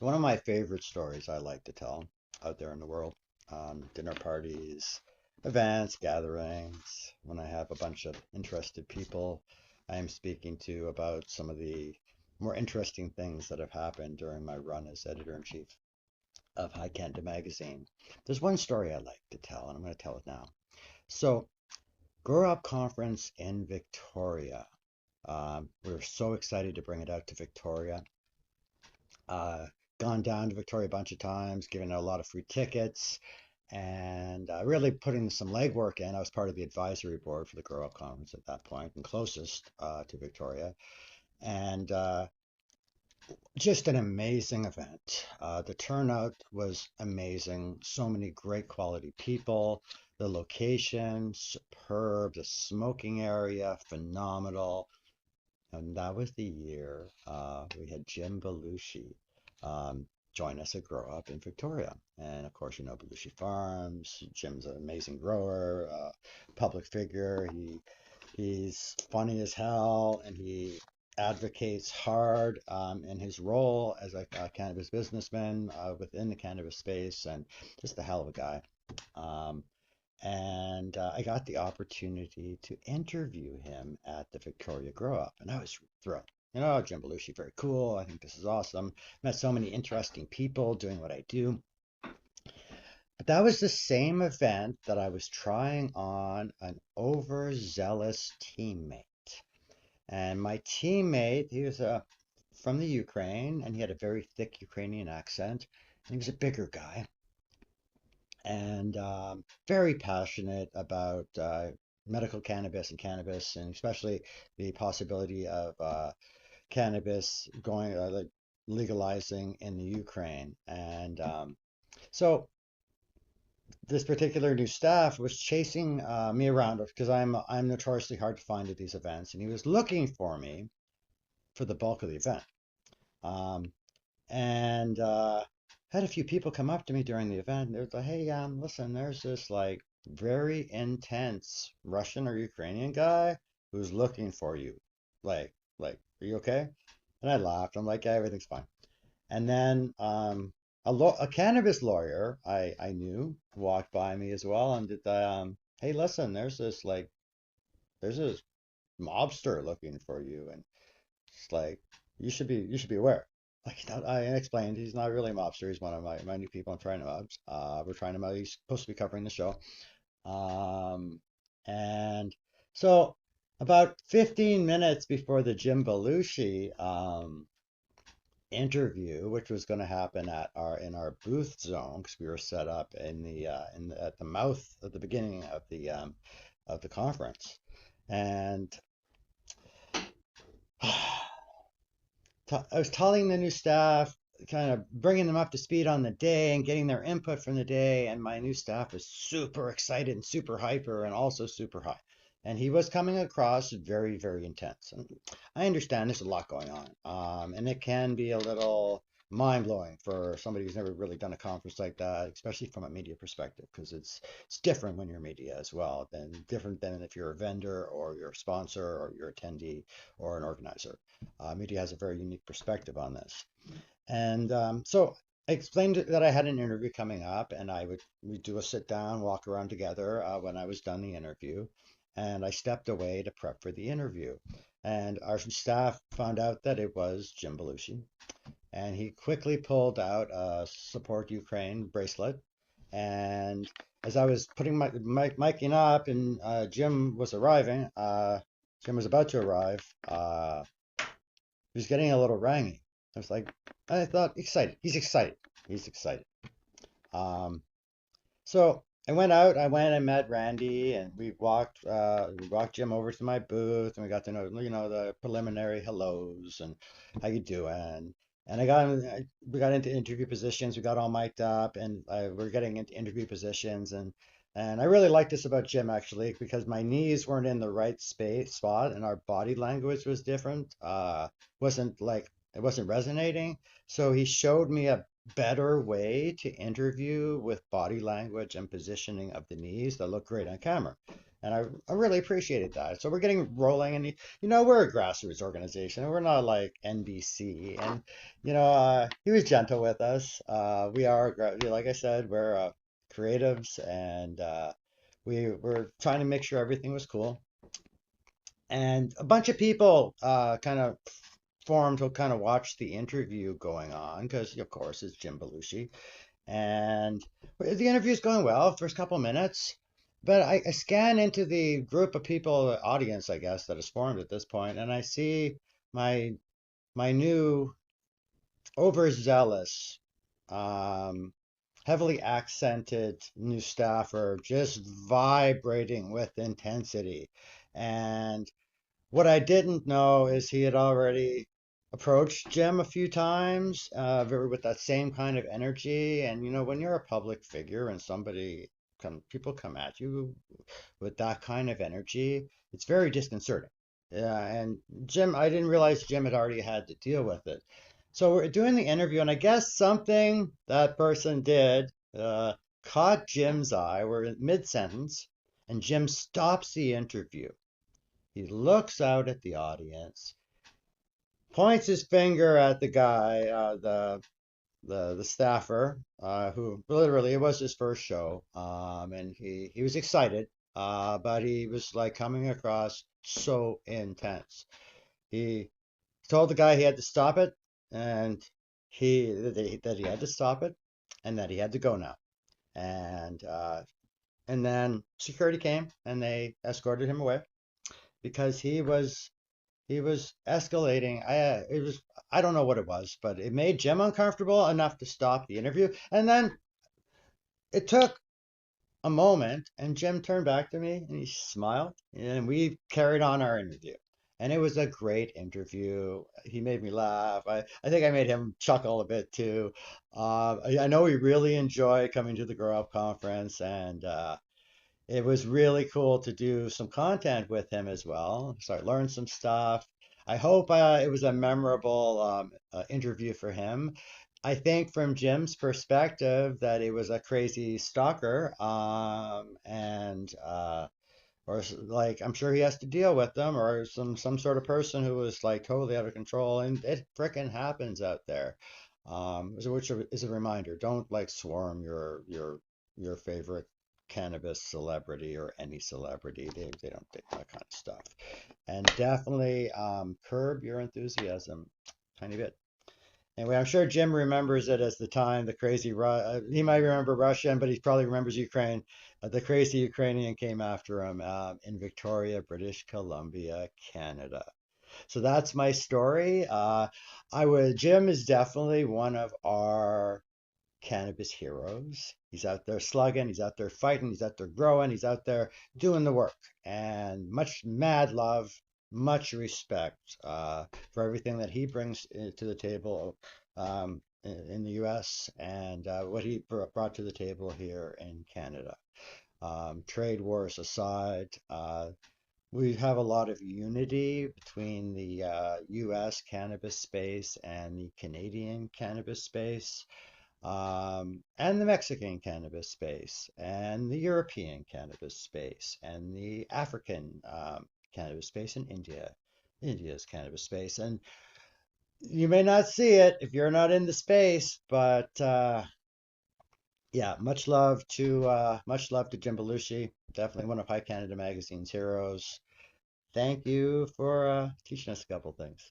So one of my favorite stories I like to tell out there in the world, dinner parties, events, gatherings, when I have a bunch of interested people I am speaking to about some of the more interesting things that have happened during my run as editor-in-chief of High Canada magazine. There's one story I like to tell, and I'm going to tell it now. So, Grow Up Conference in Victoria. We were so excited to bring it out to Victoria. Uh, Gone down to Victoria a bunch of times, given out a lot of free tickets, and really putting some legwork in. I was part of the advisory board for the Grow Up Conference at that point and closest to Victoria. And just an amazing event. The turnout was amazing. So many great quality people. The location, superb. The smoking area, phenomenal. And that was the year we had Jim Belushi join us at Grow Up in Victoria. And of course, you know Belushi Farms. Jim's an amazing grower, public figure. He's funny as hell, and he advocates hard in his role as a cannabis businessman within the cannabis space, and just a hell of a guy. Um, and I got the opportunity to interview him at the Victoria Grow Up, and I was thrilled. You know, Jim Belushi, very cool. I think this is awesome. Met so many interesting people doing what I do. But that was the same event that I was trying on an overzealous teammate. And my teammate, he was from the Ukraine, and he had a very thick Ukrainian accent. And he was a bigger guy and very passionate about medical cannabis, and especially the possibility of cannabis going like legalizing in the Ukraine. And so this particular new staff was chasing me around because I'm notoriously hard to find at these events, and he was looking for me for the bulk of the event. Um, and Had a few people come up to me during the event. And they were like, "Hey, listen, there's this like very intense Russian or Ukrainian guy who's looking for you. Like, are you okay?" And I laughed. I'm like, "Yeah, everything's fine." And then a cannabis lawyer I knew walked by me as well and did the "Hey, listen, there's this mobster looking for you," and it's like you should be aware. Like I explained, he's not really a mobster. He's one of my new people I'm trying to mob. We're trying to mob. He's supposed to be covering the show. Um, and so about 15 minutes before the Jim Belushi interview, which was going to happen in our booth zone because we were set up at the mouth at the beginning of the conference, and I was telling the new staff, kind of bringing them up to speed on the day and getting their input from the day. And my new staff was super excited and super hyper and also super high. And he was coming across very, very intense. And I understand there's a lot going on. And it can be a little mind blowing for somebody who's never really done a conference like that, especially from a media perspective, because it's different when you're media as well, than different than if you're a vendor or you're a sponsor or you're attendee or an organizer. Media has a very unique perspective on this. And so I explained that I had an interview coming up, and we'd do a sit down, walk around together when I was done the interview. And I stepped away to prep for the interview. And our staff found out that it was Jim Belushi. And he quickly pulled out a Support Ukraine bracelet. And as I was putting my miking up and Jim was arriving, Jim was about to arrive. He was getting a little rangy. I thought, excited. He's excited. He's excited. Um, so I went out. I went and met Randy, and we walked Jim over to my booth, and we got to know, the preliminary hellos and how you doing. And we got into interview positions. We got all mic'd up, and we're getting into interview positions, and I really like this about Jim actually because my knees weren't in the right space spot, and our body language was different. Wasn't like it wasn't resonating. So he showed me a better way to interview with body language and positioning of the knees that look great on camera. And I really appreciated that. So we're getting rolling, and we're a grassroots organization. We're not like NBC, and he was gentle with us. We are, like I said, we're creatives, and we were trying to make sure everything was cool. And a bunch of people kind of formed to kind of watch the interview going on because, of course, it's Jim Belushi. And the interview's going well, first couple minutes. But I scan into the group of people, the audience, I guess, that is formed at this point, and I see my my new overzealous, um, heavily accented new staffer just vibrating with intensity. And what I didn't know is he had already approached Jim a few times, with that same kind of energy. And when you're a public figure and people come at you with that kind of energy, it's very disconcerting. Yeah, and I didn't realize Jim had already had to deal with it. So we're doing the interview, and I guess something that person did caught Jim's eye. We're in mid-sentence, and Jim stops the interview. He looks out at the audience, points his finger at the guy, the staffer, who literally it was his first show, and he was excited, but he was like coming across so intense. He told the guy he had to stop it, and that he had to stop it, and that he had to go now. And then security came and they escorted him away because he was escalating. I don't know what it was, but it made Jim uncomfortable enough to stop the interview. And then it took a moment, and Jim turned back to me and he smiled, and we carried on our interview. And it was a great interview. He made me laugh. I think I made him chuckle a bit too. I know he really enjoyed coming to the Grow Up Conference, and it was really cool to do some content with him as well. So I learned some stuff. I hope it was a memorable interview for him. I think from Jim's perspective that it was a crazy stalker, and like I'm sure he has to deal with them, or some sort of person who was like totally out of control, and it frickin' happens out there. Which is a reminder: don't like swarm your favorite cannabis celebrity or any celebrity. They don't take that kind of stuff. And definitely curb your enthusiasm tiny bit. Anyway, I'm sure Jim remembers it as the time the crazy he might remember Russian, but he probably remembers Ukraine. The crazy Ukrainian came after him in Victoria, British Columbia, Canada. So that's my story. Jim is definitely one of our cannabis heroes. He's out there slugging, he's out there fighting, he's out there growing, he's out there doing the work. And much mad love, much respect for everything that he brings to the table in the US, and what he brought to the table here in Canada. Trade wars aside, we have a lot of unity between the US cannabis space and the Canadian cannabis space, and the Mexican cannabis space, and the European cannabis space, and the African cannabis space, and India's cannabis space. And you may not see it if you're not in the space, but yeah, much love to Jim Belushi, definitely one of High Canada Magazine's heroes. Thank you for teaching us a couple things.